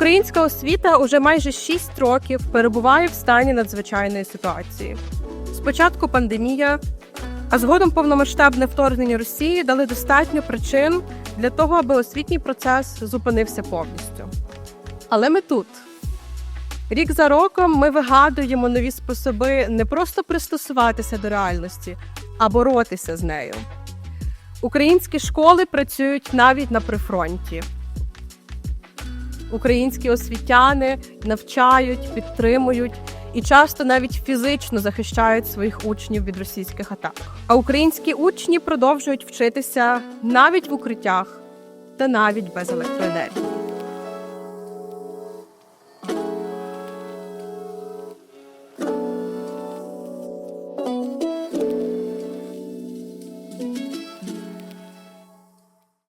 Українська освіта уже майже 6 років перебуває в стані надзвичайної ситуації. Спочатку пандемія, а згодом повномасштабне вторгнення Росії дали достатньо причин для того, аби освітній процес зупинився повністю. Але ми тут. Рік за роком ми вигадуємо нові способи не просто пристосуватися до реальності, а боротися з нею. Українські школи працюють навіть на прифронті. Українські освітяни навчають, підтримують і часто навіть фізично захищають своїх учнів від російських атак. А українські учні продовжують вчитися навіть в укриттях та навіть без електроенергії.